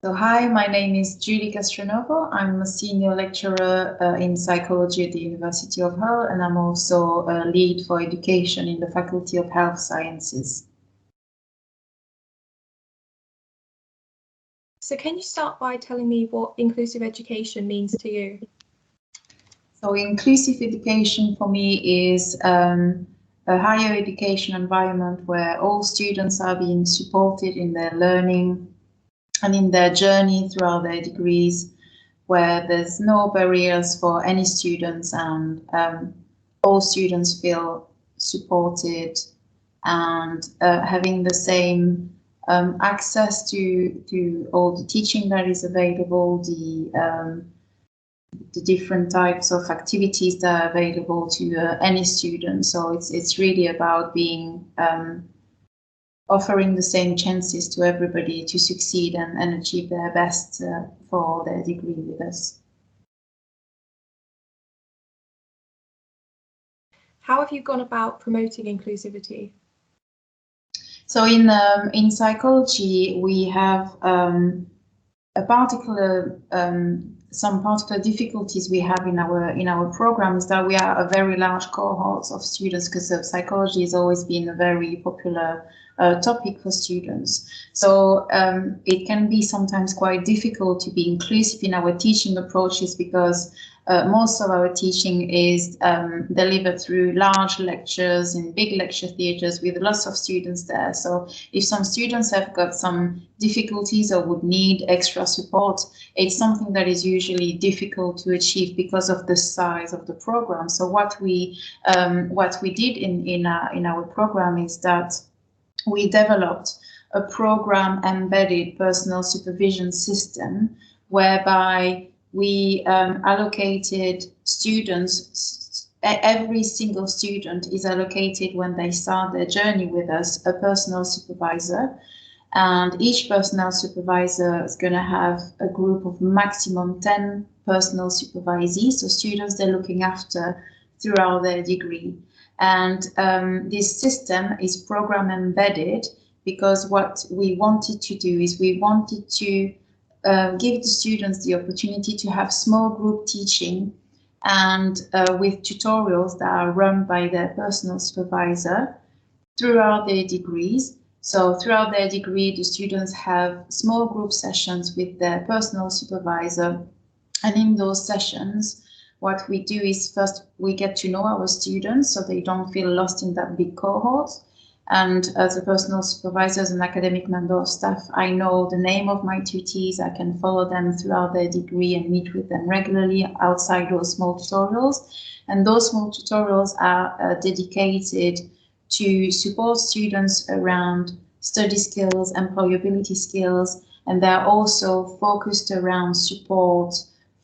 So hi, my name is Julie Castronovo. I'm a senior lecturer in psychology at the University of Hull, and I'm also a lead for education in the Faculty of Health Sciences. So can you start by telling me what inclusive education means to you? So inclusive education for me is a higher education environment where all students are being supported in their learning and in their journey throughout their degrees, where there's no barriers for any students and all students feel supported and having the same access to all the teaching that is available, the different types of activities that are available to any student. So it's really about being offering the same chances to everybody to succeed and achieve their best for their degree with us. How have you gone about promoting inclusivity? So in psychology, we have a particular some particular difficulties we have in our program is that we are a very large cohort of students, because psychology has always been a very popular topic for students. So it can be sometimes quite difficult to be inclusive in our teaching approaches, because most of our teaching is delivered through large lectures in big lecture theatres with lots of students there. So if some students have got some difficulties or would need extra support, it's something that is usually difficult to achieve because of the size of the program. So what we did in our program is that we developed a program embedded personal supervision system, whereby we allocated students. Every single student is allocated, when they start their journey with us, a personal supervisor. And each personal supervisor is going to have a group of maximum 10 personal supervisees, so students they're looking after throughout their degree. And this system is program embedded, because what we wanted to do is we wanted to give the students the opportunity to have small group teaching and with tutorials that are run by their personal supervisor throughout their degrees. So throughout their degree, the students have small group sessions with their personal supervisor. And in those sessions, what we do is first we get to know our students so they don't feel lost in that big cohort. And as a personal supervisor, as an academic member of staff, I know the name of my tutees. I can follow them throughout their degree and meet with them regularly outside those small tutorials. And those small tutorials are dedicated to support students around study skills, employability skills, and they're also focused around support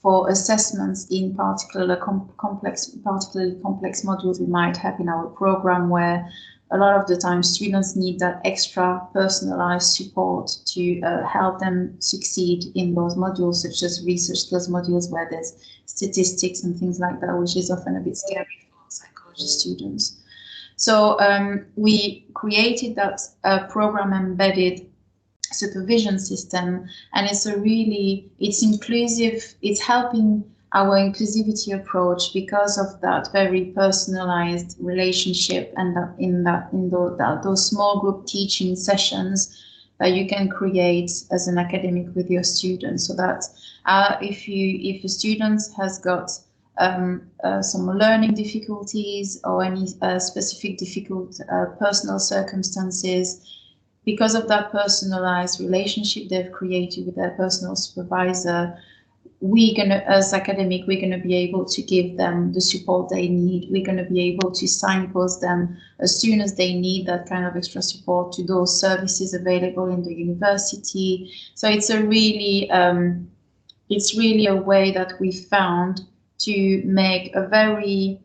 for assessments in particularly complex modules we might have in our program, where a lot of the time students need that extra personalized support to help them succeed in those modules, such as research skills modules where there's statistics and things like that, which is often a bit scary for psychology students. So we created that program embedded supervision system, and it's inclusive. It's helping our inclusivity approach because of that very personalized relationship, and in those small group teaching sessions that you can create as an academic with your students. So that if a student has got some learning difficulties or any specific difficult personal circumstances, because of that personalized relationship they've created with their personal supervisor, as academic, we're gonna be able to give them the support they need. We're gonna be able to signpost them as soon as they need that kind of extra support to those services available in the university. So it's really a way that we found to make a very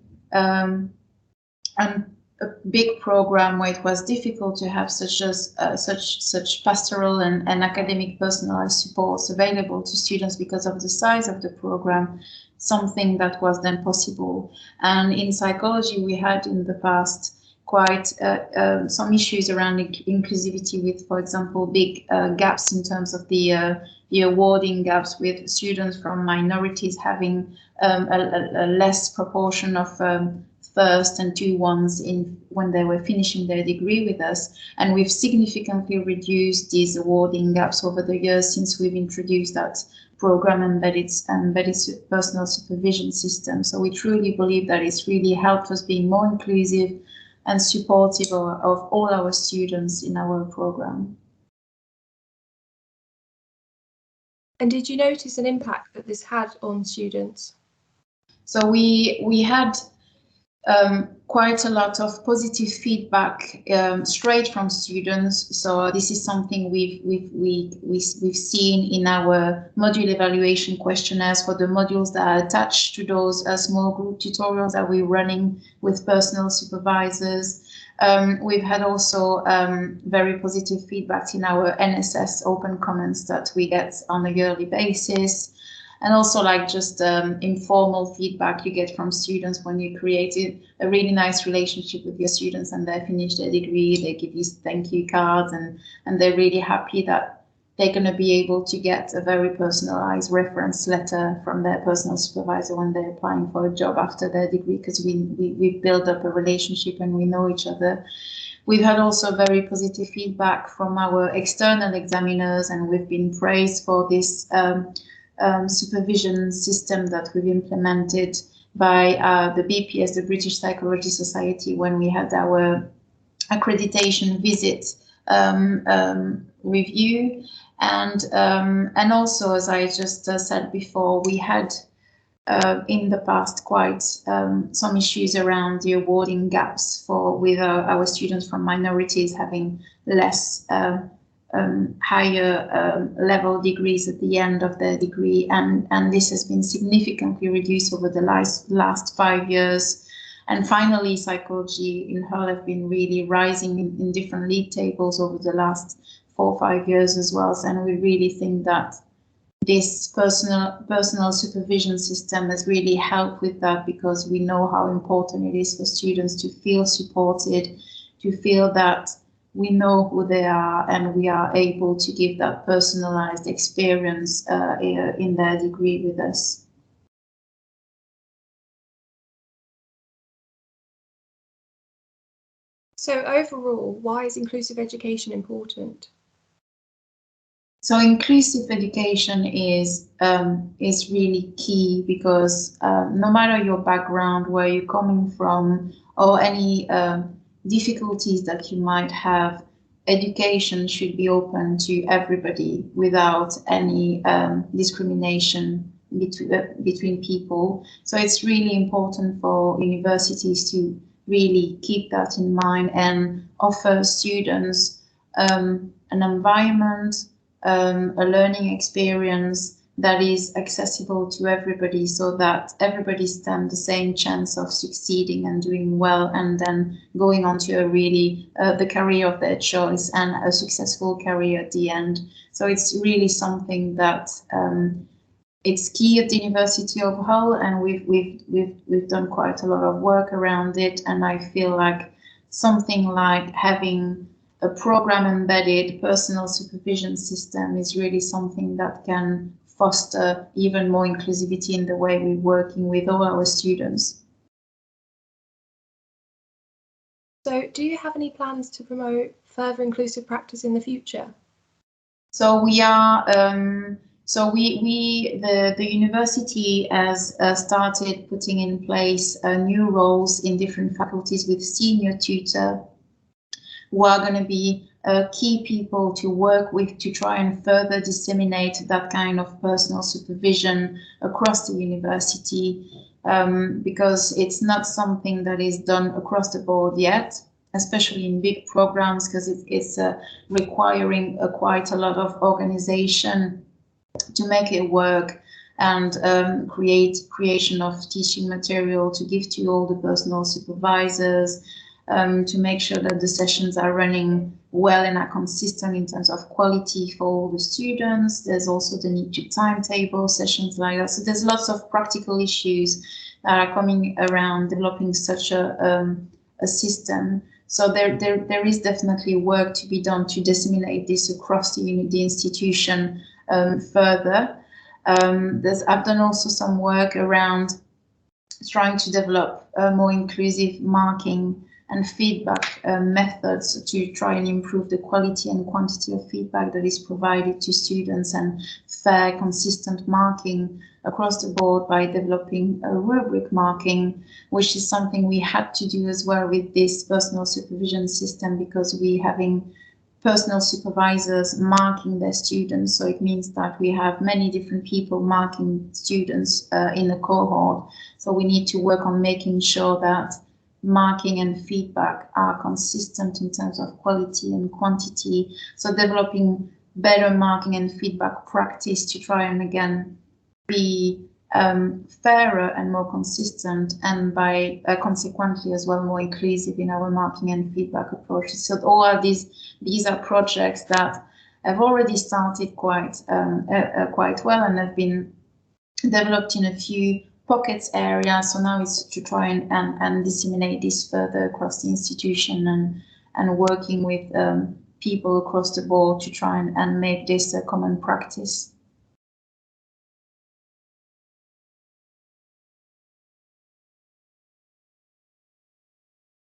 a big program where it was difficult to have such pastoral and academic personalized supports available to students because of the size of the program, something that was then possible. And in psychology, we had in the past quite some issues around inclusivity with, for example, big gaps in terms of the the awarding gaps with students from minorities having a less proportion of first and 2-1s when they were finishing their degree with us, and we've significantly reduced these awarding gaps over the years since we've introduced that program embedded personal supervision system. So we truly believe that it's really helped us being more inclusive and supportive of all our students in our program. And did you notice an impact that this had on students? So we had quite a lot of positive feedback straight from students. So this is something we've seen in our module evaluation questionnaires for the modules that are attached to those small group tutorials that we're running with personal supervisors. We've had also very positive feedback in our NSS open comments that we get on a yearly basis. And also like just informal feedback you get from students when you created a really nice relationship with your students and they finish their degree, they give you thank you cards and they're really happy that they're going to be able to get a very personalized reference letter from their personal supervisor when they're applying for a job after their degree, because we build up a relationship and we know each other. We've had also very positive feedback from our external examiners, and we've been praised for this supervision system that we've implemented by the BPS, the British Psychology Society, when we had our accreditation visit review. And also, as I just said before, we had in the past quite some issues around the awarding gaps with our students from minorities having less higher level degrees at the end of their degree, and this has been significantly reduced over the last 5 years. And finally, psychology in Hull have been really rising in different league tables over the last 4 or 5 years as well. And we really think that this personal supervision system has really helped with that, because we know how important it is for students to feel supported, to feel that we know who they are and we are able to give that personalized experience in their degree with us. So overall, why is inclusive education important? So inclusive education is really key, because no matter your background, where you're coming from, or any difficulties that you might have, education should be open to everybody without any discrimination between people. So it's really important for universities to really keep that in mind and offer students an environment, a learning experience that is accessible to everybody, so that everybody stands the same chance of succeeding and doing well, and then going on to a really the career of their choice and a successful career at the end. So it's really something that it's key at the University of Hull, and we've done quite a lot of work around it. And I feel like something like having a program embedded personal supervision system is really something that can foster even more inclusivity in the way we're working with all our students. So do you have any plans to promote further inclusive practice in the future? So we are, the university has started putting in place new roles in different faculties with senior tutor, who are going to be key people to work with to try and further disseminate that kind of personal supervision across the university, because it's not something that is done across the board yet, especially in big programs, because it's requiring quite a lot of organization to make it work, and creation of teaching material to give to all the personal supervisors, to make sure that the sessions are running well and are consistent in terms of quality for all the students. There's also the need to timetable sessions like that. So there's lots of practical issues that are coming around developing such a system. So there is definitely work to be done to disseminate this across the institution further. I've done also some work around trying to develop more inclusive marking and feedback methods to try and improve the quality and quantity of feedback that is provided to students, and fair, consistent marking across the board by developing a rubric marking, which is something we had to do as well with this personal supervision system, because we having personal supervisors marking their students. So it means that we have many different people marking students in a cohort. So we need to work on making sure that marking and feedback are consistent in terms of quality and quantity. So developing better marking and feedback practice to try and again be fairer and more consistent, and by consequently as well more inclusive in our marking and feedback approaches. So all of these are projects that have already started quite well and have been developed in a few pockets areas. So now it's to try and disseminate this further across the institution, and working with people across the board to try and make this a common practice.